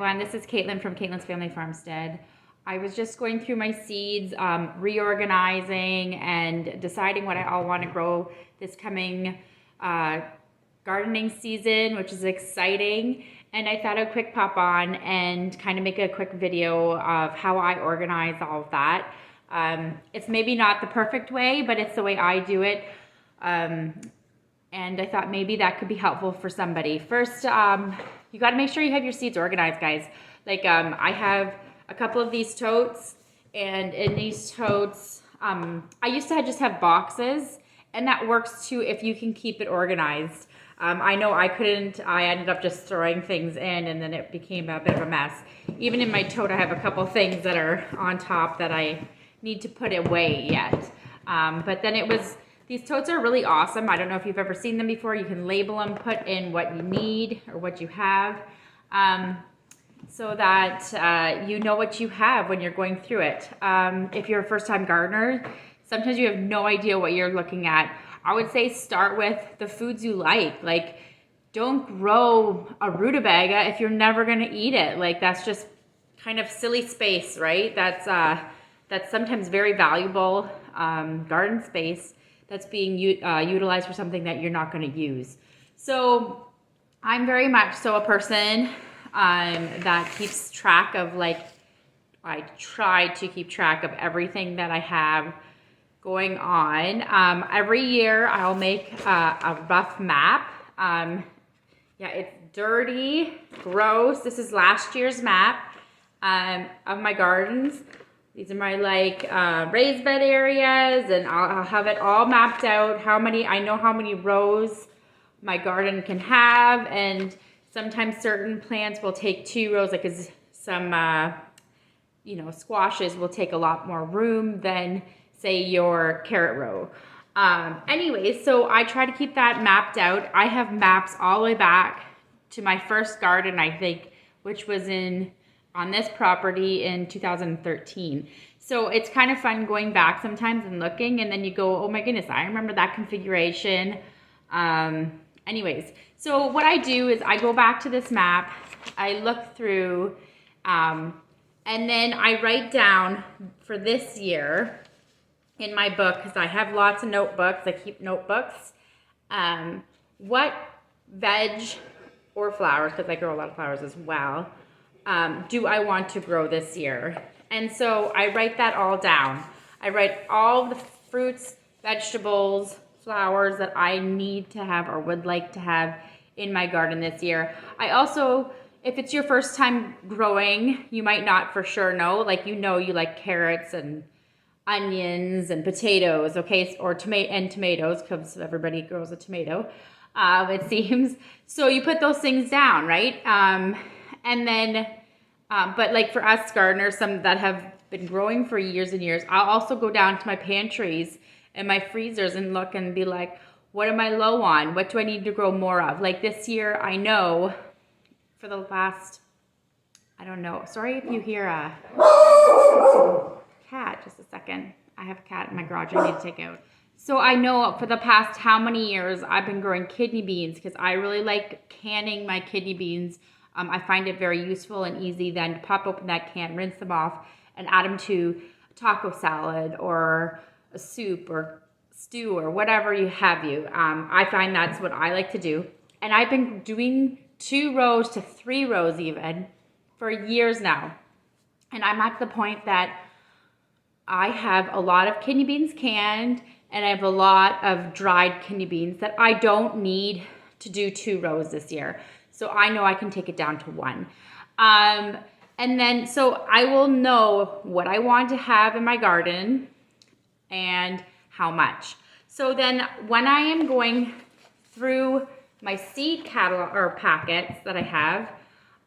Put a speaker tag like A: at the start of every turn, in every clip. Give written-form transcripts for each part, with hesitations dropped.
A: everyone. This is Caitlin from Caitlin's Family Farmstead. I was just going through my seeds, reorganizing and deciding what I all want to grow this coming gardening season, which is exciting. And I thought I'd quick pop on and kind of make a quick video of how I organize all of that. It's maybe not the perfect way, but it's the way I do it. And I thought maybe that could be helpful for somebody. First, you got to make sure you have your seeds organized, guys. Like I have a couple of these totes, and in these totes, I used to just have boxes, and that works too if you can keep it organized. I know I couldn't. I ended up just throwing things in, and then it became a bit of a mess. Even in my tote, I have a couple things that are on top that I need to put away yet. But then these totes are really awesome. I don't know if you've ever seen them before. You can label them, put in what you need or what you have, so that you know what you have when you're going through it. If you're a first-time gardener, sometimes you have no idea what you're looking at. I would say start with the foods you like. Like, don't grow a rutabaga if you're never gonna eat it. Like, that's just kind of silly space, right? That's sometimes very valuable garden space that's being utilized for something that you're not going to use. So I'm very much so a person that keeps track of, like, I try to keep track of everything that I have going on. Every year I'll make a rough map. Yeah, it's dirty, gross. This is last year's map of my gardens. These are my raised bed areas, and I'll have it all mapped out. I know how many rows my garden can have, and sometimes certain plants will take 2 rows, like some squashes will take a lot more room than, say, your carrot row. Anyways, so I try to keep that mapped out. I have maps all the way back to my first garden, I think, which was on this property in 2013. So it's kind of fun going back sometimes and looking, and then you go, oh my goodness, I remember that configuration. Anyways, so what I do is I go back to this map, I look through, and then I write down for this year in my book, because I have lots of notebooks, I keep notebooks, what veg or flowers, because I grow a lot of flowers as well, do I want to grow this year? And so I write that all down. I write all the fruits, vegetables, flowers that I need to have or would like to have in my garden this year. I also, if it's your first time growing, you might not for sure know, you like carrots and onions and potatoes, okay, or tomatoes, because everybody grows a tomato, it seems. So you put those things down, right? And then, but like for us gardeners, some that have been growing for years and years, I'll also go down to my pantries and my freezers and look and be like, what am I low on? What do I need to grow more of? Like this year, I know for the last, I don't know. Sorry if you hear a cat, just a second. I have a cat in my garage I need to take out. So I know for the past how many years I've been growing kidney beans, because I really like canning my kidney beans. I find it very useful and easy then to pop open that can, rinse them off, and add them to a taco salad or a soup or stew or whatever you have. I find that's what I like to do. And I've been doing 2 rows to 3 rows even for years now. And I'm at the point that I have a lot of kidney beans canned, and I have a lot of dried kidney beans that I don't need to do 2 rows this year. So I know I can take it down to 1. And then, so I will know what I want to have in my garden and how much. So then when I am going through my seed catalog or packets that I have,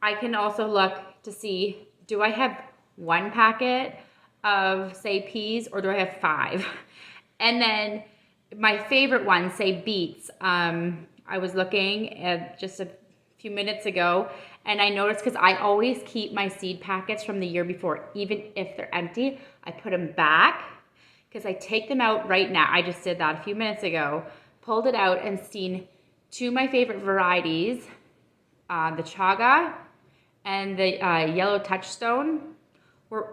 A: I can also look to see, do I have 1 packet of, say, peas, or do I have 5? And then my favorite ones, say beets. I was looking at just a few minutes ago, and I noticed, because I always keep my seed packets from the year before, even if they're empty, I put them back, because I take them out right now. I just did that a few minutes ago, pulled it out and seen 2 of my favorite varieties, the chaga and the yellow touchstone.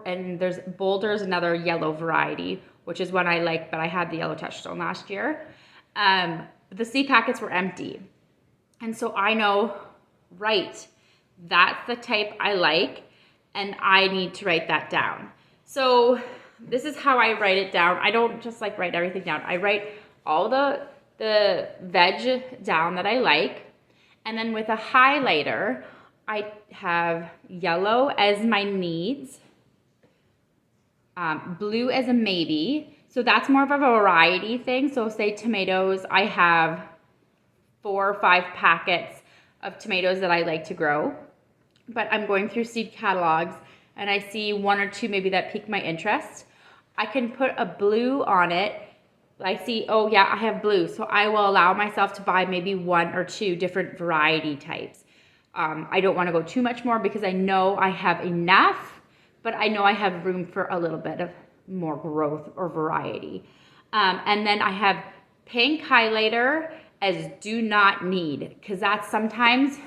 A: And there's Boulder's another yellow variety, which is one I like, but I had the yellow touchstone last year. The seed packets were empty. And so I know, right, that's the type I like, and I need to write that down. So this is how I write it down. I don't just like write everything down. I write all the veg down that I like, and then with a highlighter, I have yellow as my needs, blue as a maybe. So that's more of a variety thing. So say tomatoes, I have 4 or 5 packets of tomatoes that I like to grow, but I'm going through seed catalogs and I see 1 or 2 maybe that pique my interest. I can put a blue on it. I see, oh yeah, I have blue, so I will allow myself to buy maybe 1 or 2 different variety types. I don't want to go too much more because I know I have enough, but I know I have room for a little bit of more growth or variety. And then I have pink highlighter as do not need, because that's sometimes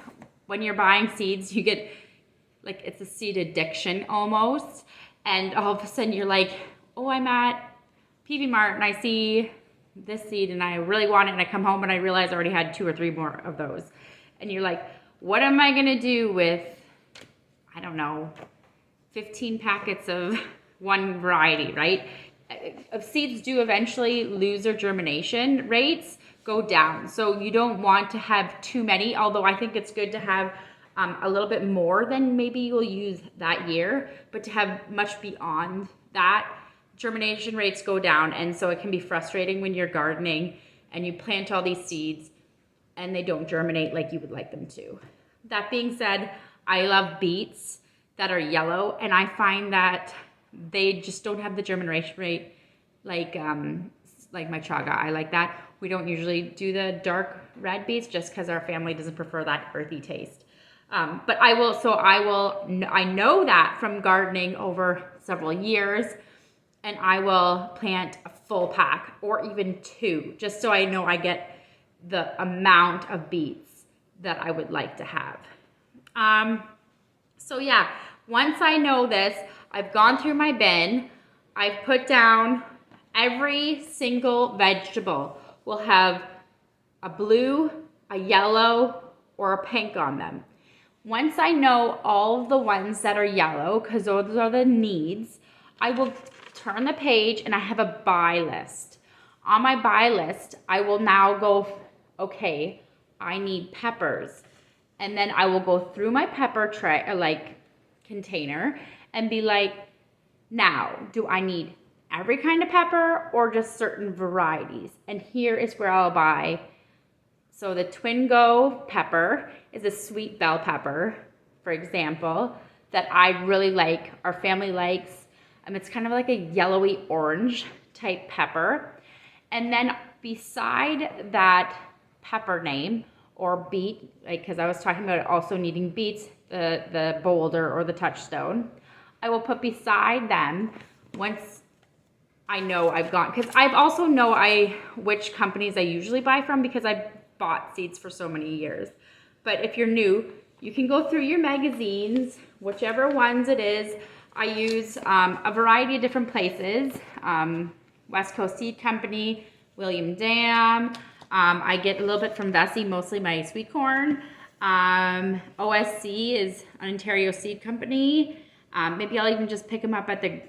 A: when you're buying seeds, you get like, it's a seed addiction almost. And all of a sudden you're like, oh, I'm at Peavey Mart and I see this seed and I really want it, and I come home and I realize I already had 2 or 3 more of those. And you're like, what am I gonna do with, I don't know, 15 packets of one variety, right? Seeds do eventually lose their germination rates, go down. So you don't want to have too many, although I think it's good to have a little bit more than maybe you'll use that year, but to have much beyond that, germination rates go down. And so it can be frustrating when you're gardening and you plant all these seeds and they don't germinate like you would like them to. That being said, I love beets that are yellow, and I find that they just don't have the germination rate like my chaga. I like that. We don't usually do the dark red beets just because our family doesn't prefer that earthy taste. But I know that from gardening over several years, and I will plant a full pack or even 2, just so I know I get the amount of beets that I would like to have. So yeah, once I know this, I've gone through my bin, I've put down every single vegetable will have a blue, a yellow, or a pink on them. Once I know all of the ones that are yellow, because those are the needs, I will turn the page and I have a buy list. On my buy list, I will now go, okay, I need peppers. And then I will go through my pepper tray, container, and be like, now, do I need every kind of pepper or just certain varieties? And here is where I'll buy. So the Twingo pepper is a sweet bell pepper, for example, that I really like, our family likes. It's kind of like a yellowy orange type pepper. And then beside that pepper name or beet, because I was talking about also needing beets, the boulder or the touchstone, I will put beside them, once I know I've gone, because I've also know which companies I usually buy from because I've bought seeds for so many years. But if you're new, you can go through your magazines, whichever ones it is. I use a variety of different places. West Coast Seed Company, William Dam. I get a little bit from Vessi, mostly my sweet corn. OSC is Ontario Seed Company. Maybe I'll even just pick them up at the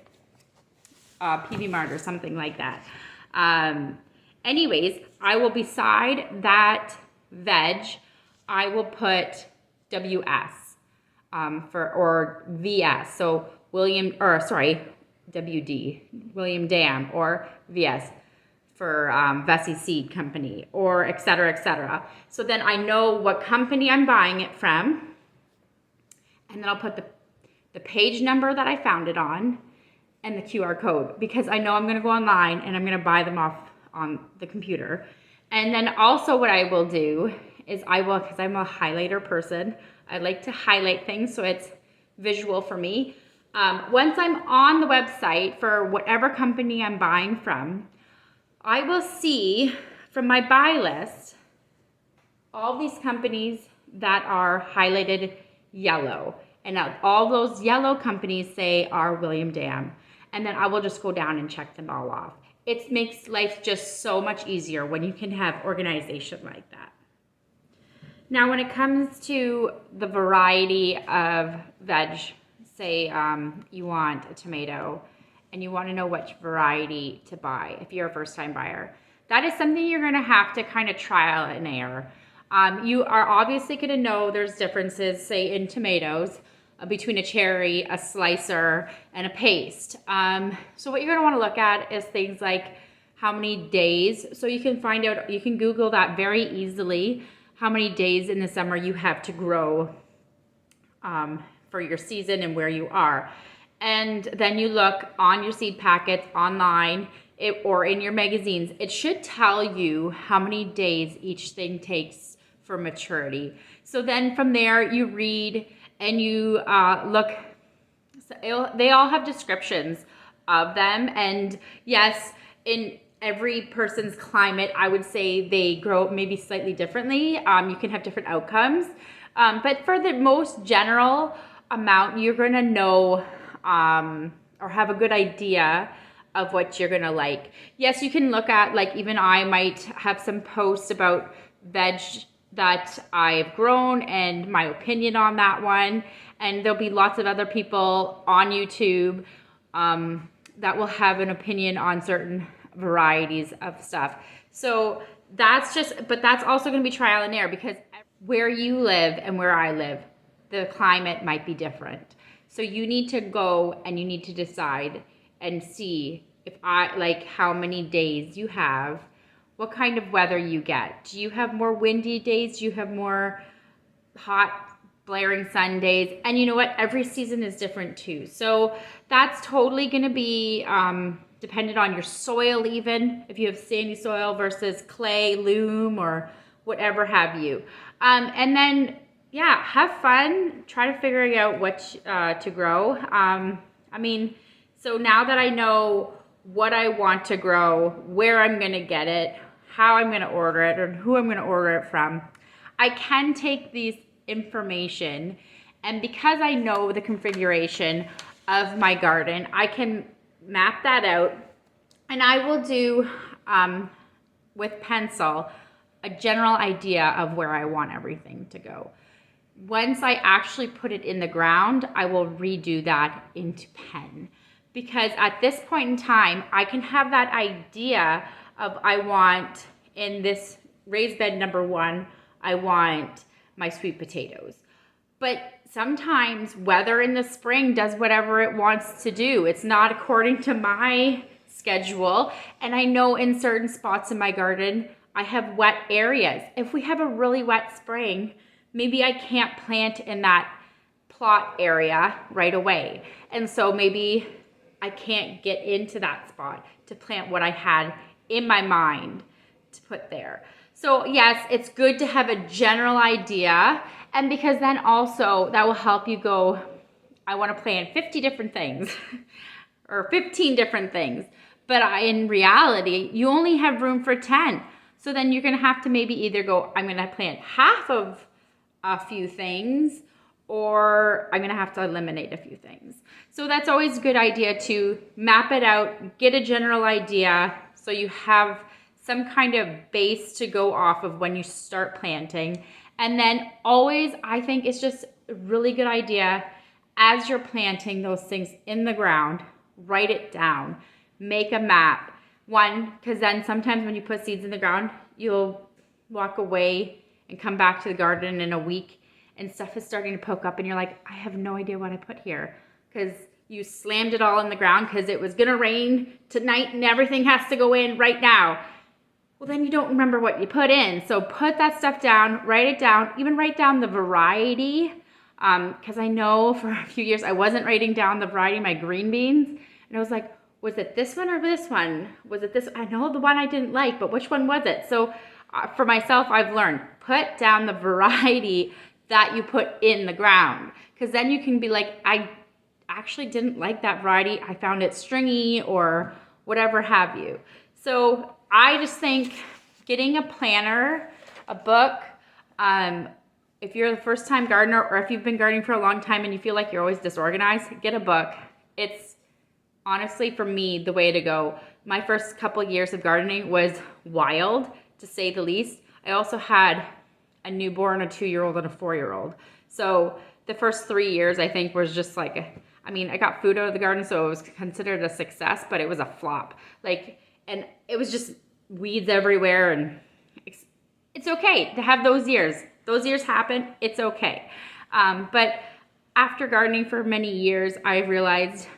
A: Peavey Mart or something like that. Anyways, I will beside that veg, I will put WS or VS. So WD, William Dam, or VS for Vessi Seed Company, or et cetera, et cetera. So then I know what company I'm buying it from, and then I'll put the page number that I found it on and the QR code, because I know I'm going to go online and I'm going to buy them off on the computer. And then also what I will do is because I'm a highlighter person, I like to highlight things so it's visual for me. Once I'm on the website for whatever company I'm buying from, I will see from my buy list all these companies that are highlighted yellow. And all those yellow companies say are William Dam. And then I will just go down and check them all off. It makes life just so much easier when you can have organization like that. Now, when it comes to the variety of veg, say you want a tomato and you want to know which variety to buy if you're a first-time buyer, that is something you're going to have to kind of trial and error. You are obviously going to know there's differences, say, in tomatoes between a cherry, a slicer, and a paste. So what you're going to want to look at is things like how many days. So you can find out, you can Google that very easily, how many days in the summer you have to grow for your season and where you are. And then you look on your seed packets online or in your magazines. It should tell you how many days each thing takes for maturity. So then from there you read and you look. They all have descriptions of them. And yes, in every person's climate, I would say they grow maybe slightly differently. You can have different outcomes. But for the most general amount, you're going to know or have a good idea of what you're going to like. Yes, you can look at, like, even I might have some posts about veg that I've grown and my opinion on that one. And there'll be lots of other people on YouTube that will have an opinion on certain varieties of stuff. So that's also going to be trial and error, because where you live and where I live, the climate might be different. So you need to go and you need to decide and see if how many days you have, what kind of weather you get. Do you have more windy days? Do you have more hot, blaring sun days? And you know what? Every season is different too. So that's totally going to be dependent on your soil, even if you have sandy soil versus clay, loam, or whatever have you. And then, yeah, have fun. Try to figure out what to grow. So now that I know what I want to grow, where I'm going to get it, how I'm going to order it, or who I'm going to order it from, I can take these information, and because I know the configuration of my garden, I can map that out, and I will do with pencil a general idea of where I want everything to go. Once I actually put it in the ground, I will redo that into pen, because at this point in time, I can have that idea of, I want, in this raised bed number 1, I want my sweet potatoes. But sometimes weather in the spring does whatever it wants to do. It's not according to my schedule. And I know in certain spots in my garden, I have wet areas. If we have a really wet spring, maybe I can't plant in that plot area right away. And so maybe I can't get into that spot to plant what I had in my mind to put there. So yes, it's good to have a general idea, and because then also that will help you go, I want to plant 50 different things or 15 different things, but in reality, you only have room for 10. So then you're going to have to maybe either go, I'm going to plant half of a few things, or I'm going to have to eliminate a few things. So that's always a good idea to map it out, get a general idea, so you have some kind of base to go off of when you start planting. And then always, I think it's just a really good idea, as you're planting those things in the ground, write it down, make a map. One, because then sometimes when you put seeds in the ground, you'll walk away and come back to the garden in a week and stuff is starting to poke up and you're like, I have no idea what I put here, because you slammed it all in the ground because it was gonna rain tonight and everything has to go in right now. Well, then you don't remember what you put in. So put that stuff down, write it down, even write down the variety, because I know for a few years I wasn't writing down the variety of my green beans, and I was like, was it this one or this one? Was it this? I know the one I didn't like, but which one was it? So for myself, I've learned, put down the variety that you put in the ground, because then you can be like, I actually didn't like that variety. I found it stringy or whatever have you. So I just think getting a planner, a book, if you're the first time gardener, or if you've been gardening for a long time and you feel like you're always disorganized, get a book. It's honestly, for me, the way to go. My first couple years of gardening was wild, to say the least. I also had a newborn, a 2-year-old, and a 4-year-old. So the first 3 years, I think, was just like, I got food out of the garden, so it was considered a success, but it was a flop. And it was just weeds everywhere, and it's okay to have those years. Those years happen, it's okay. But after gardening for many years, I realized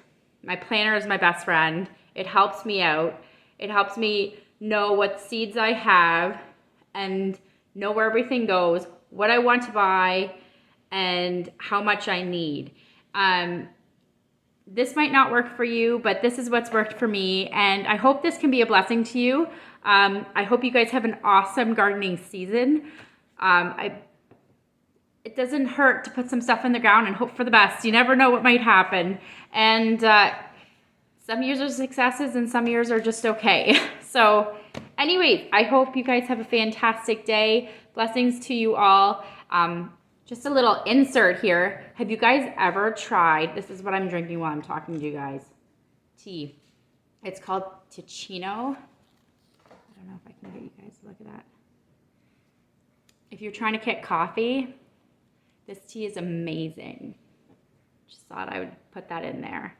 A: my planner is my best friend. It helps me out. It helps me know what seeds I have and know where everything goes, what I want to buy, and how much I need. This might not work for you, but this is what's worked for me, and I hope this can be a blessing to you. I hope you guys have an awesome gardening season. It doesn't hurt to put some stuff in the ground and hope for the best. You never know what might happen. And some years are successes and some years are just okay. So anyways, I hope you guys have a fantastic day. Blessings to you all. Just a little insert here. Have you guys ever tried, this is what I'm drinking while I'm talking to you guys, tea. It's called Ticino. I don't know if I can get you guys to look at that. If you're trying to kick coffee, this tea is amazing. Just thought I would put that in there.